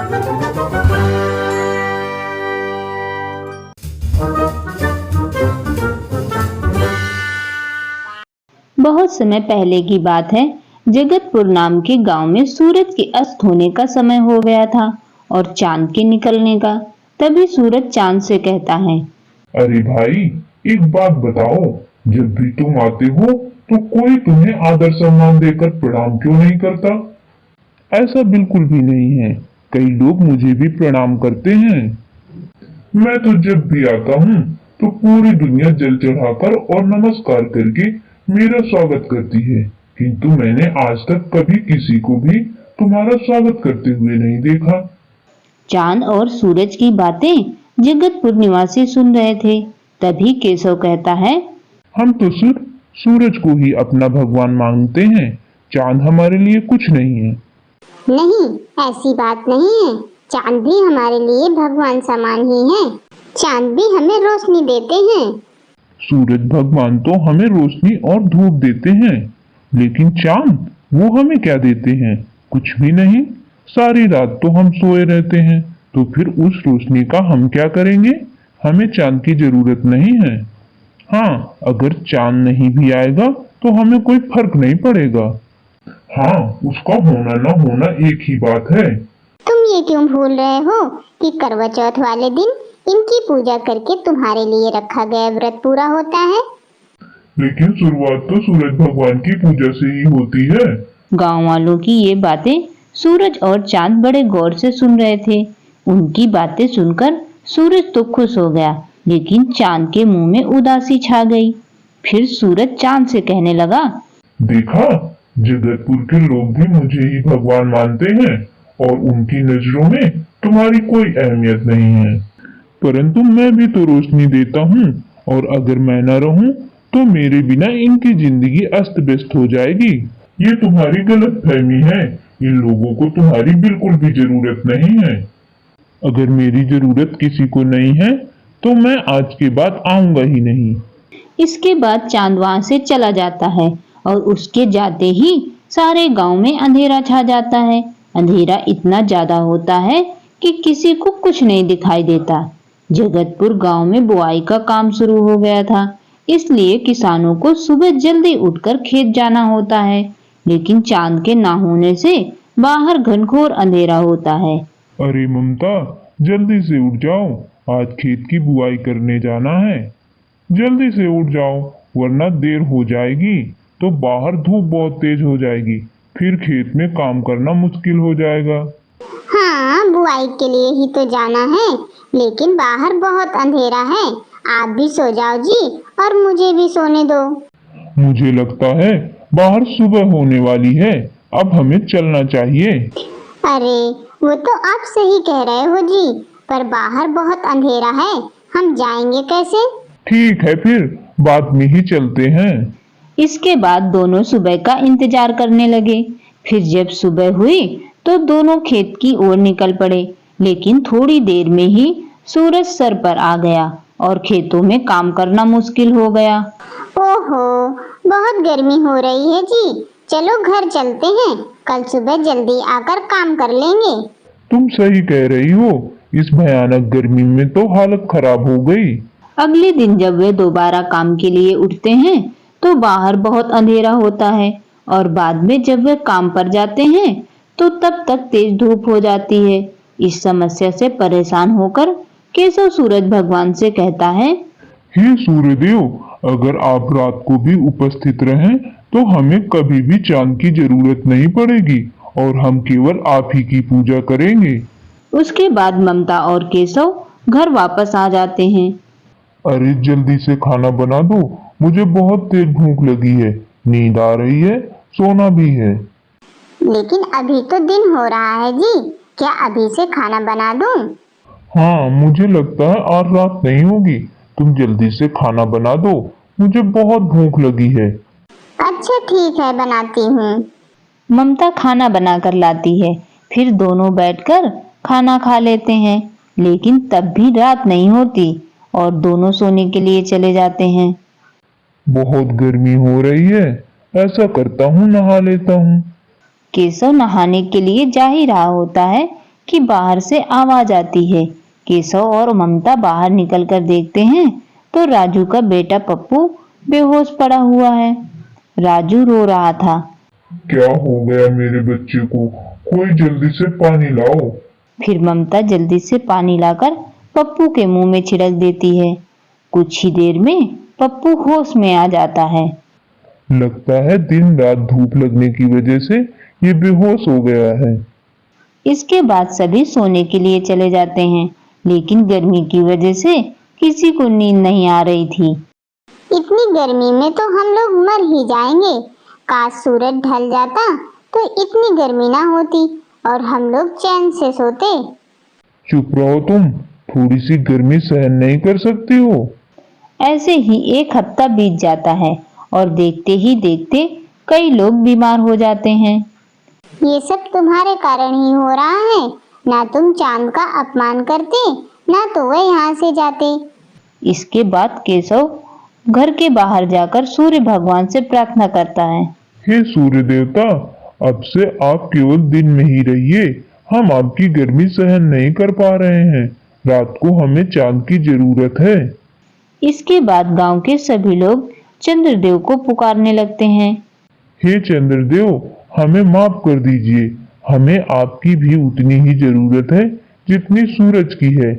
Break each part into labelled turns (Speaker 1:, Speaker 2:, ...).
Speaker 1: बहुत समय पहले की बात है। जगतपुर नाम के गांव में सूरज के अस्त होने का समय हो गया था और चांद के निकलने का। तभी सूरज चांद से कहता है,
Speaker 2: अरे भाई, एक बात बताओ, जब भी तुम आते हो तो कोई तुम्हें आदर सम्मान देकर प्रणाम क्यों नहीं करता?
Speaker 3: ऐसा बिल्कुल भी नहीं है। कई लोग मुझे भी प्रणाम करते हैं।
Speaker 2: मैं तो जब भी आता हूँ तो पूरी दुनिया जल चढ़ाकर और नमस्कार करके मेरा स्वागत करती है, किंतु मैंने आज तक कभी किसी को भी तुम्हारा स्वागत करते हुए नहीं देखा।
Speaker 1: चांद और सूरज की बातें जगतपुर निवासी सुन रहे थे। तभी केशव कहता है,
Speaker 3: हम तो सिर्फ सूरज को ही अपना भगवान मानते हैं। चांद हमारे लिए कुछ नहीं है।
Speaker 4: नहीं, ऐसी बात नहीं है। चांद भी हमारे लिए भगवान समान ही है। चांद भी हमें रोशनी देते हैं।
Speaker 3: सूरज भगवान तो हमें रोशनी और धूप देते हैं, लेकिन चांद वो हमें क्या देते हैं? कुछ भी नहीं। सारी रात तो हम सोए रहते हैं, तो फिर उस रोशनी का हम क्या करेंगे? हमें चांद की जरूरत नहीं है। हाँ, अगर चांद नहीं भी आएगा तो हमें कोई फर्क नहीं पड़ेगा।
Speaker 2: हाँ, उसका होना ना होना एक ही बात है।
Speaker 4: तुम ये क्यों भूल रहे हो कि करवा चौथ वाले दिन इनकी पूजा करके तुम्हारे लिए रखा गया व्रत पूरा होता है।
Speaker 2: लेकिन शुरुआत तो सूरज भगवान की पूजा से ही होती है।
Speaker 1: गांव वालों की ये बातें सूरज और चांद बड़े गौर से सुन रहे थे। उनकी बातें सुनकर सूरज तो खुश हो गया, लेकिन चांद के मुंह में उदासी छा गई। फिर सूरज चांद से कहने लगा,
Speaker 2: देखा, जगतपुर के लोग भी मुझे ही भगवान मानते हैं और उनकी नजरों में तुम्हारी कोई अहमियत नहीं है।
Speaker 3: परंतु मैं भी तो रोशनी देता हूँ, और अगर मैं न रहूं तो मेरे बिना इनकी जिंदगी अस्त व्यस्त हो जाएगी।
Speaker 2: ये तुम्हारी गलत फहमी है। इन लोगों को तुम्हारी बिल्कुल भी जरूरत नहीं है।
Speaker 3: अगर मेरी जरूरत किसी को नहीं है तो मैं आज के बाद आऊंगा ही नहीं।
Speaker 1: इसके बाद चांद वहां से चला जाता है और उसके जाते ही सारे गांव में अंधेरा छा जाता है। अंधेरा इतना ज्यादा होता है कि किसी को कुछ नहीं दिखाई देता। जगतपुर गांव में बुआई का काम शुरू हो गया था, इसलिए किसानों को सुबह जल्दी उठकर खेत जाना होता है। लेकिन चांद के ना होने से बाहर घनघोर अंधेरा होता है।
Speaker 3: अरे ममता, जल्दी से उठ जाओ, आज खेत की बुआई करने जाना है। जल्दी से उठ जाओ, वरना देर हो जाएगी तो बाहर धूप बहुत तेज हो जाएगी, फिर खेत में काम करना मुश्किल हो जाएगा।
Speaker 4: हाँ, बुआई के लिए ही तो जाना है, लेकिन बाहर बहुत अंधेरा है। आप भी सो जाओ जी, और मुझे भी सोने दो।
Speaker 3: मुझे लगता है बाहर सुबह होने वाली है, अब हमें चलना चाहिए।
Speaker 4: अरे, वो तो आप सही कह रहे हो जी, पर बाहर बहुत अंधेरा है, हम जाएंगे कैसे?
Speaker 3: ठीक है, फिर बाद में ही चलते हैं।
Speaker 1: इसके बाद दोनों सुबह का इंतजार करने लगे। फिर जब सुबह हुई तो दोनों खेत की ओर निकल पड़े, लेकिन थोड़ी देर में ही सूरज सर पर आ गया और खेतों में काम करना मुश्किल हो गया।
Speaker 4: ओहो, बहुत गर्मी हो रही है जी, चलो घर चलते हैं, कल सुबह जल्दी आकर काम कर लेंगे।
Speaker 3: तुम सही कह रही हो, इस भयानक गर्मी में तो हालत खराब हो गई।
Speaker 1: अगले दिन जब वे दोबारा काम के लिए उठते हैं तो बाहर बहुत अंधेरा होता है, और बाद में जब वे काम पर जाते हैं तो तब तक तेज धूप हो जाती है। इस समस्या से परेशान होकर केशव सूरज भगवान से कहता है,
Speaker 3: हे सूर्यदेव, अगर आप रात को भी उपस्थित रहें तो हमें कभी भी चांद की जरूरत नहीं पड़ेगी और हम केवल आप ही की पूजा करेंगे।
Speaker 1: उसके बाद ममता और केशव घर वापस आ जाते हैं।
Speaker 3: अरे जल्दी से खाना बना दो, मुझे बहुत तेज भूख लगी है, नींद आ रही है, सोना भी है।
Speaker 4: लेकिन अभी तो दिन हो रहा है जी, क्या अभी से खाना बना दूं?
Speaker 3: हाँ, मुझे लगता है आज रात नहीं होगी, तुम जल्दी से खाना बना दो, मुझे बहुत भूख लगी है।
Speaker 4: अच्छा ठीक है, बनाती हूँ।
Speaker 1: ममता खाना बनाकर लाती है। फिर दोनों बैठकर खाना खा लेते हैं, लेकिन तब भी रात नहीं होती और दोनों सोने के लिए चले जाते हैं।
Speaker 3: बहुत गर्मी हो रही है, ऐसा करता हूँ नहा लेता हूँ।
Speaker 1: केशव नहाने के लिए जा ही रहा होता है कि बाहर से आवाज आती है। केशव और ममता बाहर निकलकर देखते हैं तो राजू का बेटा पप्पू बेहोश पड़ा हुआ है। राजू रो रहा था।
Speaker 2: क्या हो गया मेरे बच्चे को? कोई जल्दी से पानी लाओ।
Speaker 1: फिर ममता जल्दी से पानी लाकर पप्पू के मुंह में छिड़क देती है। कुछ ही देर में पप्पू होश में आ जाता है।
Speaker 3: लगता है दिन रात धूप लगने की वजह से ये बेहोश हो गया है।
Speaker 1: इसके बाद सभी सोने के लिए चले जाते हैं, लेकिन गर्मी की वजह से किसी को नींद नहीं आ रही थी।
Speaker 4: इतनी गर्मी में तो हम लोग मर ही जाएंगे। काश सूरज ढल जाता तो इतनी गर्मी ना होती और हम लोग चैन से सोते।
Speaker 3: चुप रहो तुम, थोड़ी सी गर्मी सहन नहीं कर सकती हो?
Speaker 1: ऐसे ही एक हफ्ता बीत जाता है और देखते ही देखते कई लोग बीमार हो जाते हैं।
Speaker 4: ये सब तुम्हारे कारण ही हो रहा है। ना तुम चांद का अपमान करते, ना तो वह यहाँ से जाते।
Speaker 1: इसके बाद केशव घर के बाहर जाकर सूर्य भगवान से प्रार्थना करता है।
Speaker 3: हे सूर्य देवता, अब से आप केवल दिन में ही रहिए। हम आपकी गर्मी सहन नहीं कर पा रहे हैं। रात को हमें चांद की जरूरत है।
Speaker 1: इसके बाद गांव के सभी लोग चंद्रदेव को पुकारने लगते हैं।
Speaker 3: हे चंद्रदेव, हमें माफ कर दीजिए। हमें आपकी भी उतनी ही जरूरत है जितनी सूरज की है।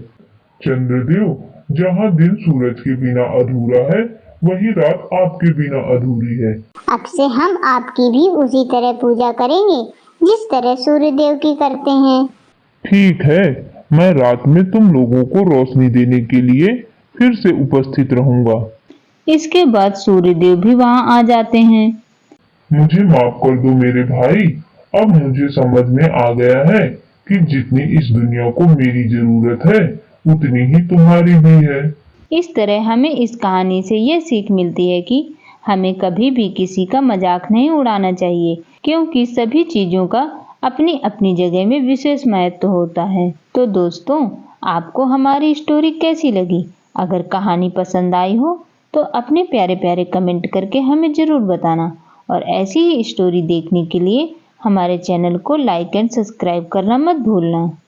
Speaker 2: चंद्रदेव, जहाँ दिन सूरज के बिना अधूरा है, वही रात आपके बिना अधूरी है।
Speaker 4: अब से हम आपकी भी उसी तरह पूजा करेंगे जिस तरह सूर्य देव की करते हैं।
Speaker 3: ठीक है, मैं रात में तुम लोगों को रोशनी देने के लिए फिर से उपस्थित रहूंगा।
Speaker 1: इसके बाद सूर्यदेव भी वहां आ जाते हैं।
Speaker 2: मुझे माफ कर दो मेरे भाई। अब मुझे समझ में आ गया है कि जितनी इस दुनिया को मेरी जरूरत है, उतनी ही तुम्हारी भी है।
Speaker 1: इस तरह हमें इस कहानी से ये सीख मिलती है कि हमें कभी भी किसी का मजाक नहीं उड़ाना चाहिए, क्योंकि सभी चीजों का अपनी अपनी जगह में विशेष महत्व होता है। तो दोस्तों, आपको हमारी स्टोरी कैसी लगी? अगर कहानी पसंद आई हो तो अपने प्यारे प्यारे कमेंट करके हमें जरूर बताना, और ऐसी ही स्टोरी देखने के लिए हमारे चैनल को लाइक एंड सब्सक्राइब करना मत भूलना।